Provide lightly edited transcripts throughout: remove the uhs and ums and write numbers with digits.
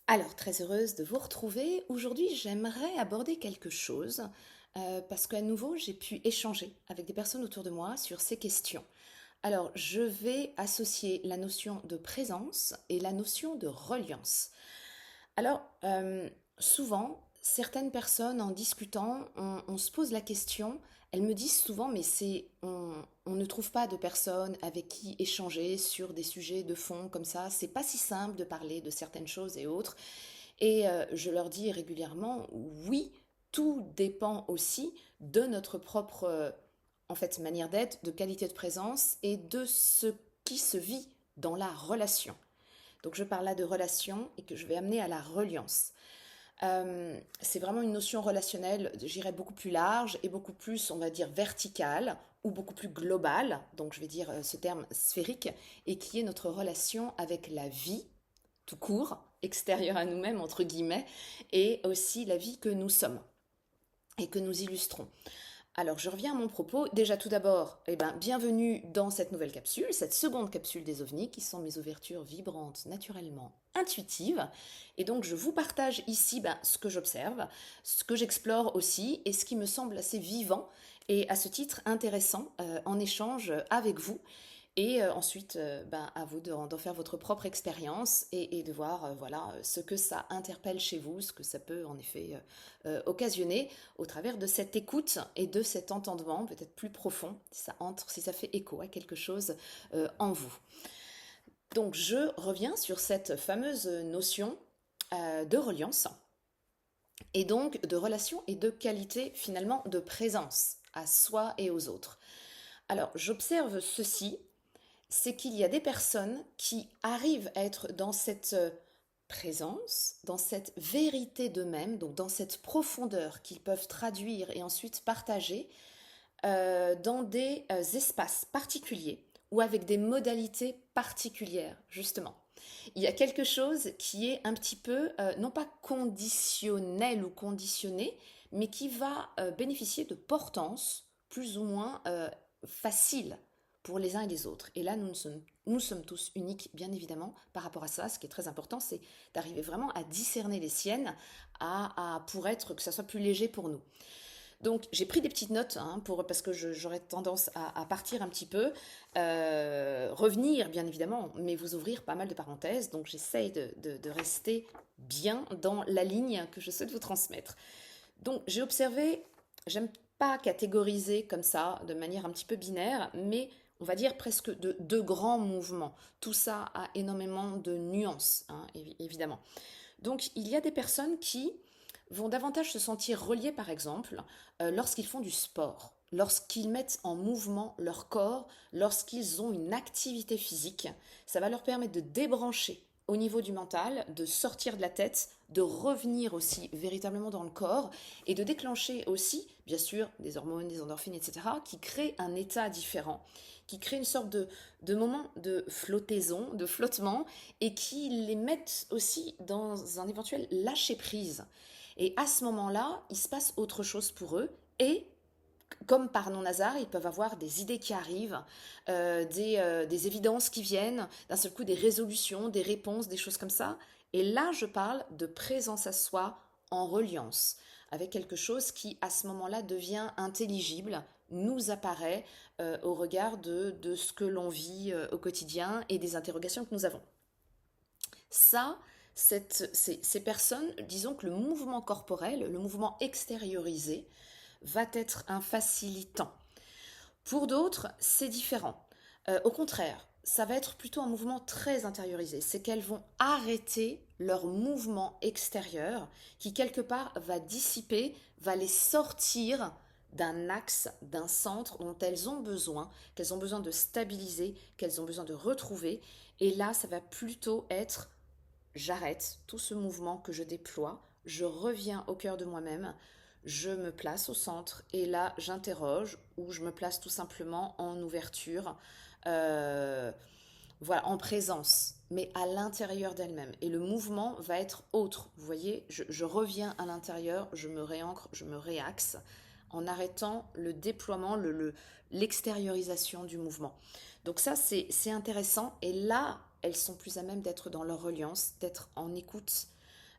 Alors, très heureuse de vous retrouver. Aujourd'hui, j'aimerais aborder quelque chose parce qu'à nouveau, j'ai pu échanger avec des personnes autour de moi sur ces questions. Alors, je vais associer la notion de présence et la notion de reliance. Alors, souvent, certaines personnes, en discutant, on se pose la question, elles me disent souvent, mais on ne trouve pas de personnes avec qui échanger sur des sujets de fond comme ça. C'est pas si simple de parler de certaines choses et autres. Et je leur dis régulièrement, oui, tout dépend aussi de notre propre, en fait, manière d'être, de qualité de présence et de ce qui se vit dans la relation. Donc je parle là de relation et que je vais amener à la reliance. C'est vraiment une notion relationnelle, j'irais beaucoup plus large et beaucoup plus, on va dire, verticale ou beaucoup plus globale, donc je vais dire ce terme sphérique, et qui est notre relation avec la vie, tout court, extérieure à nous-mêmes, entre guillemets, et aussi la vie que nous sommes et que nous illustrons. Alors, je reviens à mon propos. Déjà, tout d'abord, bienvenue dans cette nouvelle capsule, cette seconde capsule des ovnis, qui sont mes ouvertures vibrantes, naturellement intuitives. Et donc, je vous partage ici ce que j'observe, ce que j'explore aussi, et ce qui me semble assez vivant, et à ce titre intéressant en échange avec vous. Et ensuite, à vous d'en faire votre propre expérience et de voir voilà, ce que ça interpelle chez vous, ce que ça peut en effet occasionner au travers de cette écoute et de cet entendement peut-être plus profond, si ça entre, si ça fait écho à quelque chose en vous. Donc je reviens sur cette fameuse notion de reliance et donc de relation et de qualité finalement de présence à soi et aux autres. Alors j'observe ceci, c'est qu'il y a des personnes qui arrivent à être dans cette présence, dans cette vérité d'eux-mêmes, donc dans cette profondeur qu'ils peuvent traduire et ensuite partager dans des espaces particuliers ou avec des modalités particulières, justement. Il y a quelque chose qui est un petit peu, non pas conditionnel ou conditionné, mais qui va bénéficier de portance plus ou moins facile pour les uns et les autres. Et là, nous sommes tous uniques, bien évidemment, par rapport à ça. Ce qui est très important, c'est d'arriver vraiment à discerner les siennes, pour être, que ça soit plus léger pour nous. Donc j'ai pris des petites notes parce que j'aurais tendance à partir un petit peu, revenir bien évidemment, mais vous ouvrir pas mal de parenthèses. Donc j'essaye de rester bien dans la ligne que je souhaite vous transmettre. Donc j'ai observé, j'aime pas catégoriser comme ça, de manière un petit peu binaire, mais on va dire presque de deux grands mouvements. Tout ça a énormément de nuances, évidemment. Donc il y a des personnes qui vont davantage se sentir reliés, par exemple, lorsqu'ils font du sport, lorsqu'ils mettent en mouvement leur corps, lorsqu'ils ont une activité physique. Ça va leur permettre de débrancher au niveau du mental, de sortir de la tête, de revenir aussi véritablement dans le corps et de déclencher aussi, bien sûr, des hormones, des endorphines, etc., qui créent un état différent, qui créent une sorte de moment de flottaison, de flottement, et qui les mettent aussi dans un éventuel lâcher-prise. Et à ce moment-là, il se passe autre chose pour eux et comme par non-hasard, ils peuvent avoir des idées qui arrivent, des évidences qui viennent, d'un seul coup des résolutions, des réponses, des choses comme ça. Et là, je parle de présence à soi en reliance, avec quelque chose qui, à ce moment-là, devient intelligible, nous apparaît au regard de ce que l'on vit au quotidien et des interrogations que nous avons. Ça, ces personnes, disons que le mouvement corporel, le mouvement extériorisé, va être un facilitant. Pour d'autres, c'est différent. Au contraire, ça va être plutôt un mouvement très intériorisé. C'est qu'elles vont arrêter leur mouvement extérieur qui, quelque part, va dissiper, va les sortir d'un axe, d'un centre dont elles ont besoin, qu'elles ont besoin de stabiliser, qu'elles ont besoin de retrouver. Et là, ça va plutôt être j'arrête tout ce mouvement que je déploie, je reviens au cœur de moi-même, je me place au centre et là j'interroge ou je me place tout simplement en ouverture, euh, voilà, en présence, mais à l'intérieur d'elle-même. Et le mouvement va être autre. Vous voyez, je reviens à l'intérieur, je me réancre, je me réaxe en arrêtant le déploiement, l'extériorisation du mouvement. Donc ça, c'est intéressant. Et là, elles sont plus à même d'être dans leur reliance, d'être en écoute,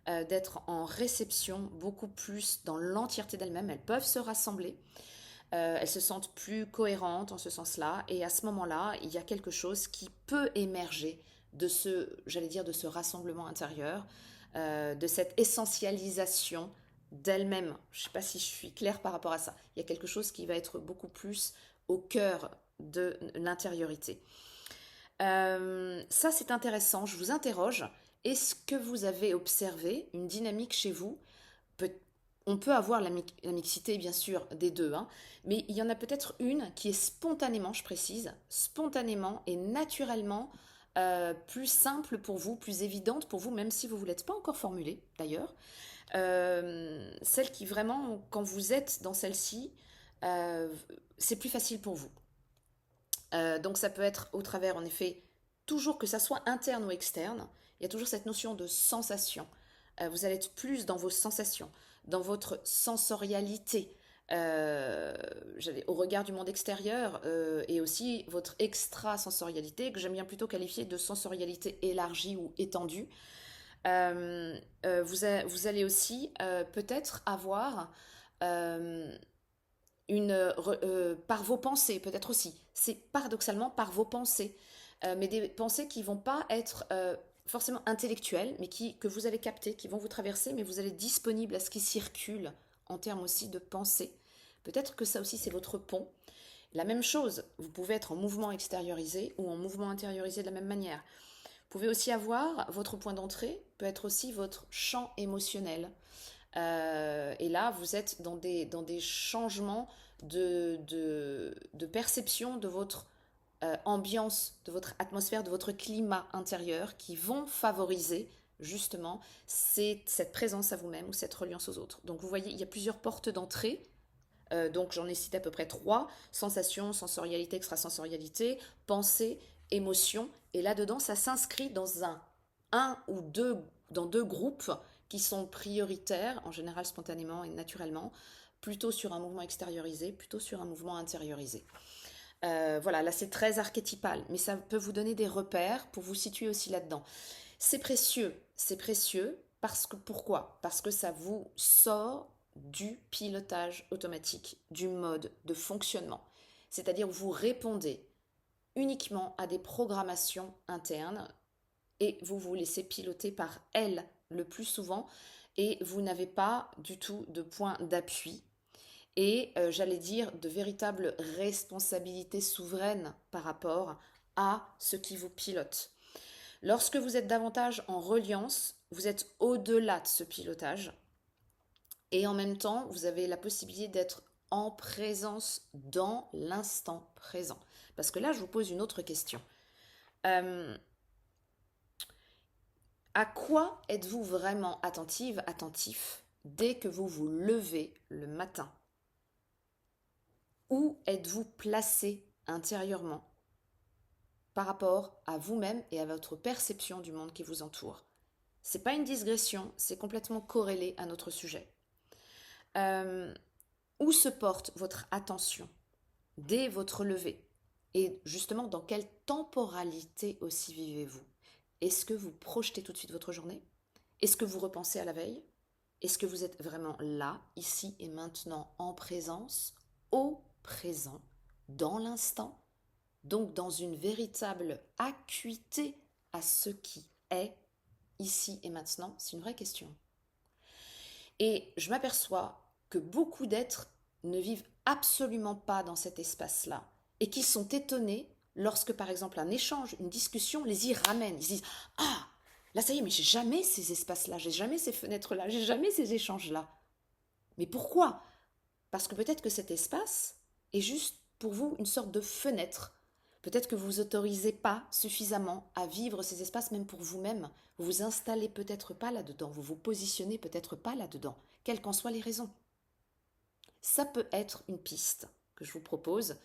d'être en réception, beaucoup plus dans l'entièreté d'elles-mêmes. Elles peuvent se rassembler, elles se sentent plus cohérentes en ce sens-là, et à ce moment-là, il y a quelque chose qui peut émerger de j'allais dire, de ce rassemblement intérieur, de cette essentialisation d'elle-même. Je ne sais pas si je suis claire par rapport à ça. Il y a quelque chose qui va être beaucoup plus au cœur de l'intériorité. Ça, c'est intéressant. Je vous interroge. Est-ce que vous avez observé une dynamique chez vous? Peut- on peut avoir la mixité, bien sûr, des deux, hein, mais il y en a peut-être une qui est spontanément, je précise, spontanément et naturellement plus simple pour vous, plus évidente pour vous, même si vous ne vous l'êtes pas encore formulée, d'ailleurs. Celle qui vraiment, quand vous êtes dans celle-ci, euh, c'est plus facile pour vous. Donc ça peut être au travers, en effet, toujours que ça soit interne ou externe, il y a toujours cette notion de sensation. Vous allez être plus dans vos sensations, dans votre sensorialité, au regard du monde extérieur, et aussi votre extrasensorialité, que j'aime bien plutôt qualifier de sensorialité élargie ou étendue. Vous allez aussi peut-être avoir euh, par vos pensées, peut-être aussi. C'est paradoxalement par vos pensées, mais des pensées qui vont pas être forcément intellectuelles, mais que vous allez capter, qui vont vous traverser, mais vous allez être disponible à ce qui circule en termes aussi de pensée. Peut-être que ça aussi c'est votre pont. La même chose, vous pouvez être en mouvement extériorisé ou en mouvement intériorisé de la même manière. Vous pouvez aussi avoir votre point d'entrée, peut être aussi votre champ émotionnel. Et là, vous êtes dans des changements de perception de votre ambiance, de votre atmosphère, de votre climat intérieur qui vont favoriser justement cette présence à vous-même ou cette reliance aux autres. Donc vous voyez, il y a plusieurs portes d'entrée. Donc j'en ai cité à peu près trois: sensation, sensorialité, extrasensorialité, pensée, émotion. Et là-dedans, ça s'inscrit dans un ou deux, dans deux groupes qui sont prioritaires, en général spontanément et naturellement, plutôt sur un mouvement extériorisé, plutôt sur un mouvement intériorisé. Voilà, là c'est très archétypal, mais ça peut vous donner des repères pour vous situer aussi là-dedans. C'est précieux parce que pourquoi? Parce que ça vous sort du pilotage automatique, du mode de fonctionnement. C'est-à-dire vous répondez uniquement à des programmations internes et vous vous laissez piloter par elles le plus souvent et vous n'avez pas du tout de point d'appui et j'allais dire de véritable responsabilité souveraine par rapport à ce qui vous pilote. Lorsque vous êtes davantage en reliance, vous êtes au-delà de ce pilotage et en même temps, vous avez la possibilité d'être en présence dans l'instant présent. Parce que là, je vous pose une autre question. Euh, à quoi êtes-vous vraiment attentive, attentif dès que vous vous levez le matin? Où êtes-vous placé intérieurement par rapport à vous-même et à votre perception du monde qui vous entoure? C'est pas une digression, c'est complètement corrélé à notre sujet. Euh, où se porte votre attention dès votre lever? Et justement, dans quelle temporalité aussi vivez-vous? Est-ce que vous projetez tout de suite votre journée? Est-ce que vous repensez à la veille? Est-ce que vous êtes vraiment là, ici et maintenant, en présence, au présent, dans l'instant, donc dans une véritable acuité à ce qui est ici et maintenant? C'est une vraie question. Et je m'aperçois que beaucoup d'êtres ne vivent absolument pas dans cet espace-là et qui sont étonnés lorsque, par exemple, un échange, une discussion les y ramène. Ils se disent: ah, là, ça y est, mais j'ai jamais ces espaces-là, j'ai jamais ces fenêtres-là, j'ai jamais ces échanges-là. Mais pourquoi? Parce que peut-être que cet espace est juste pour vous une sorte de fenêtre. Peut-être que vous vous autorisez pas suffisamment à vivre ces espaces même pour vous-même. Vous vous installez peut-être pas là-dedans, vous vous positionnez peut-être pas là-dedans, quelles qu'en soient les raisons. Ça peut être une piste que je vous propose,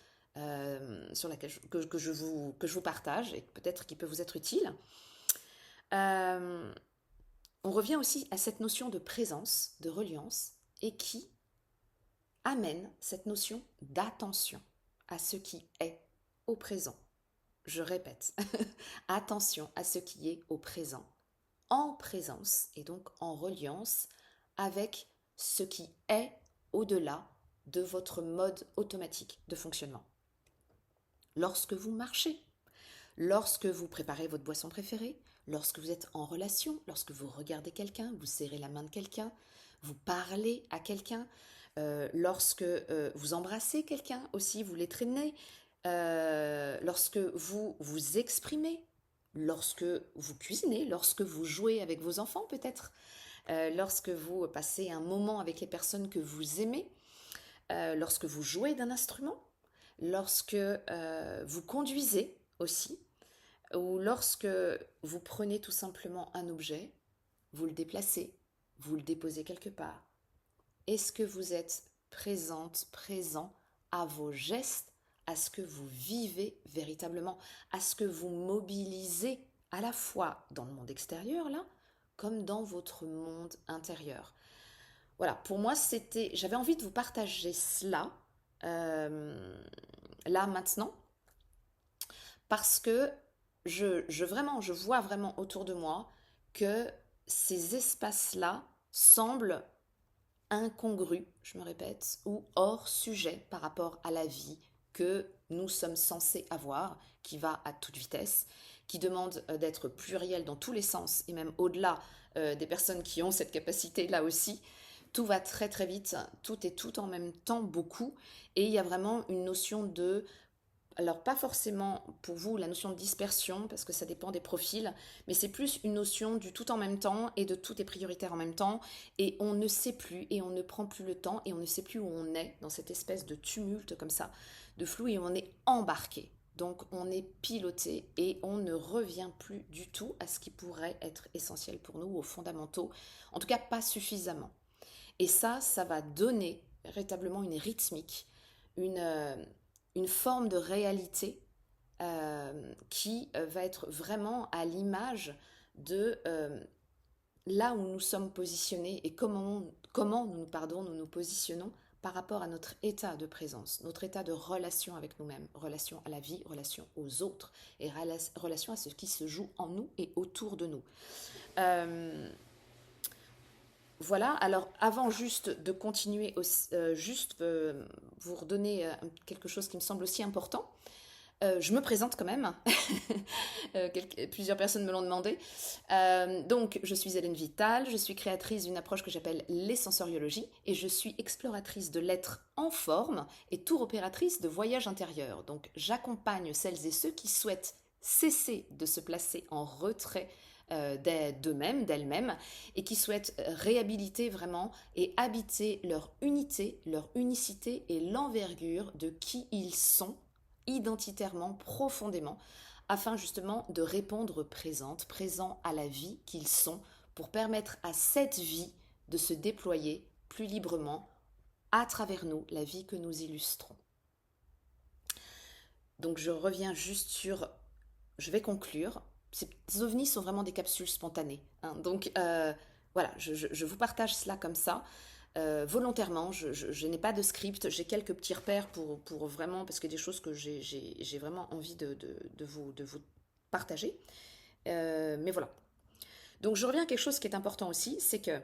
sur laquelle que je vous partage et peut-être qui peut vous être utile. Euh, on revient aussi à cette notion de présence, de reliance, et qui amène cette notion d'attention à ce qui est au présent. Je répète, attention à ce qui est au présent, en présence et donc en reliance avec ce qui est au-delà de votre mode automatique de fonctionnement. Lorsque vous marchez, lorsque vous préparez votre boisson préférée, lorsque vous êtes en relation, lorsque vous regardez quelqu'un, vous serrez la main de quelqu'un, vous parlez à quelqu'un, lorsque vous embrassez quelqu'un aussi, vous l'étreignez, lorsque vous vous exprimez, lorsque vous cuisinez, lorsque vous jouez avec vos enfants peut-être, lorsque vous passez un moment avec les personnes que vous aimez, lorsque vous jouez d'un instrument, lorsque vous conduisez aussi, ou lorsque vous prenez tout simplement un objet, vous le déplacez, vous le déposez quelque part. Est-ce que vous êtes présente, présent à vos gestes, à ce que vous vivez véritablement, à ce que vous mobilisez à la fois dans le monde extérieur, là, comme dans votre monde intérieur. Voilà, pour moi, j'avais envie de vous partager cela, là, maintenant, parce que je vois vraiment autour de moi que ces espaces-là semblent incongrus, je me répète, ou hors sujet par rapport à la vie que nous sommes censés avoir, qui va à toute vitesse, qui demande d'être pluriel dans tous les sens, et même au-delà des personnes qui ont cette capacité-là aussi. Tout va très très vite, tout est tout en même temps beaucoup, et il y a vraiment une notion de, alors pas forcément pour vous la notion de dispersion, parce que ça dépend des profils, mais c'est plus une notion du tout en même temps et de tout est prioritaire en même temps, et on ne sait plus, et on ne prend plus le temps, et on ne sait plus où on est dans cette espèce de tumulte comme ça, de flou, et on est embarqué. Donc on est piloté et on ne revient plus du tout à ce qui pourrait être essentiel pour nous, aux fondamentaux, en tout cas pas suffisamment. Et ça va donner véritablement une rythmique, une, une forme de réalité qui va être vraiment à l'image de là où nous sommes positionnés et comment nous nous positionnons par rapport à notre état de présence, notre état de relation avec nous-mêmes, relation à la vie, relation aux autres et relation à ce qui se joue en nous et autour de nous. Euh, voilà, alors avant juste de continuer, juste vous redonner quelque chose qui me semble aussi important. Je me présente quand même. Plusieurs personnes me l'ont demandé. Donc, je suis Hélène Vital, je suis créatrice d'une approche que j'appelle l'essensoriologie et je suis exploratrice de l'être en forme et tour opératrice de voyage intérieur. Donc, j'accompagne celles et ceux qui souhaitent cesser de se placer en retrait d'eux-mêmes, d'elles-mêmes, et qui souhaitent réhabiliter vraiment et habiter leur unité, leur unicité et l'envergure de qui ils sont identitairement, profondément, afin justement de répondre présent à la vie qu'ils sont, pour permettre à cette vie de se déployer plus librement à travers nous, la vie que nous illustrons. Donc je reviens juste sur, je vais conclure, ces ovnis sont vraiment des capsules spontanées, hein. Donc voilà, je vous partage cela comme ça. Volontairement, je n'ai pas de script, j'ai quelques petits repères pour vraiment, parce que des choses que j'ai vraiment envie de vous partager. Mais voilà. Donc je reviens à quelque chose qui est important aussi, c'est que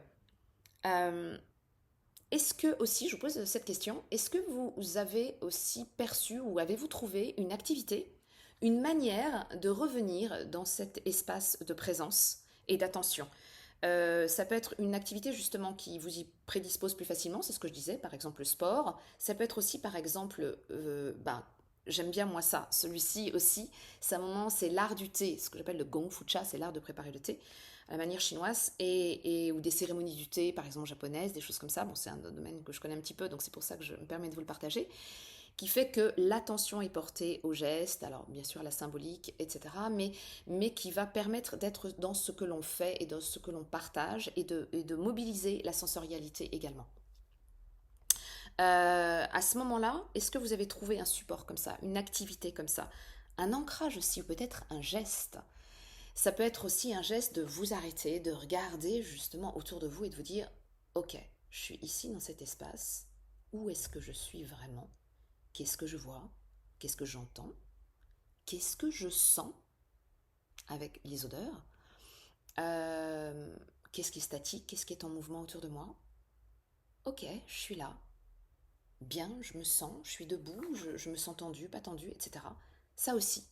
euh, est-ce que aussi, je vous pose cette question, est-ce que vous avez aussi perçu ou avez-vous trouvé une activité, une manière de revenir dans cet espace de présence et d'attention? Ça peut être une activité justement qui vous y prédispose plus facilement, c'est ce que je disais, par exemple le sport. Ça peut être aussi par exemple, j'aime bien moi ça, celui-ci aussi, c'est un moment, c'est l'art du thé, ce que j'appelle le gong fucha, c'est l'art de préparer le thé à la manière chinoise, ou des cérémonies du thé, par exemple japonaises, des choses comme ça. Bon, c'est un domaine que je connais un petit peu, donc c'est pour ça que je me permets de vous le partager, qui fait que l'attention est portée au geste, alors bien sûr à la symbolique, etc., mais qui va permettre d'être dans ce que l'on fait et dans ce que l'on partage et de mobiliser la sensorialité également. À ce moment-là, est-ce que vous avez trouvé un support comme ça, une activité comme ça, un ancrage aussi, ou peut-être un geste? Ça peut être aussi un geste de vous arrêter, de regarder justement autour de vous et de vous dire, ok, je suis ici dans cet espace, où est-ce que je suis vraiment? Qu'est-ce que je vois? Qu'est-ce que j'entends? Qu'est-ce que je sens avec les odeurs? Euh, Qu'est-ce qui est statique? Qu'est-ce qui est en mouvement autour de moi? Ok, je suis là. Bien, je me sens, je suis debout, je me sens tendue, pas tendue, etc. Ça aussi.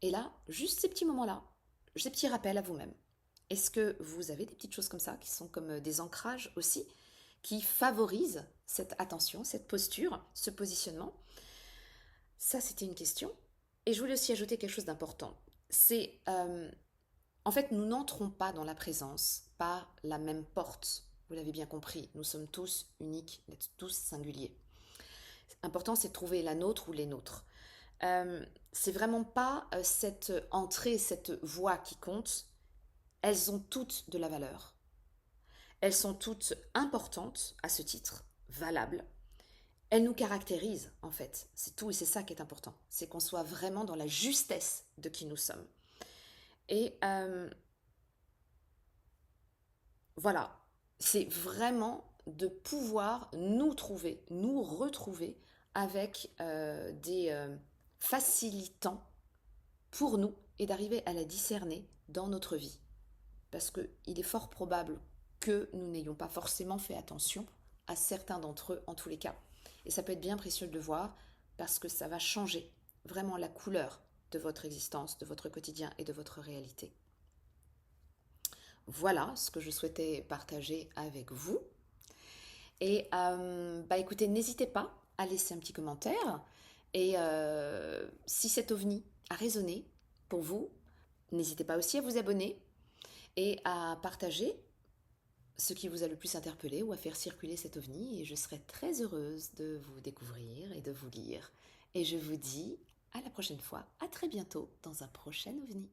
Et là, juste ces petits moments-là, ces petits rappels à vous-même. Est-ce que vous avez des petites choses comme ça, qui sont comme des ancrages aussi, qui favorisent cette attention, cette posture, ce positionnement? Ça, c'était une question. Et je voulais aussi ajouter quelque chose d'important. C'est, en fait, nous n'entrons pas dans la présence par la même porte. Vous l'avez bien compris, nous sommes tous uniques, tous singuliers. Important, c'est de trouver la nôtre ou les nôtres. C'est vraiment pas cette entrée, cette voix qui compte. Elles ont toutes de la valeur. Elles sont toutes importantes à ce titre, valables. Elles nous caractérisent, en fait. C'est tout et c'est ça qui est important. C'est qu'on soit vraiment dans la justesse de qui nous sommes. Et voilà, c'est vraiment de pouvoir nous trouver, nous retrouver avec des facilitants pour nous et d'arriver à la discerner dans notre vie. Parce qu'il est fort probable que nous n'ayons pas forcément fait attention à certains d'entre eux en tous les cas. Et ça peut être bien précieux de le voir parce que ça va changer vraiment la couleur de votre existence, de votre quotidien et de votre réalité. Voilà ce que je souhaitais partager avec vous. Et bah écoutez, n'hésitez pas à laisser un petit commentaire. Et si cet ovni a résonné pour vous, n'hésitez pas aussi à vous abonner et à partager ce qui vous a le plus interpellé ou à faire circuler cet ovni. Et je serai très heureuse de vous découvrir et de vous lire. Et je vous dis à la prochaine fois, à très bientôt dans un prochain ovni.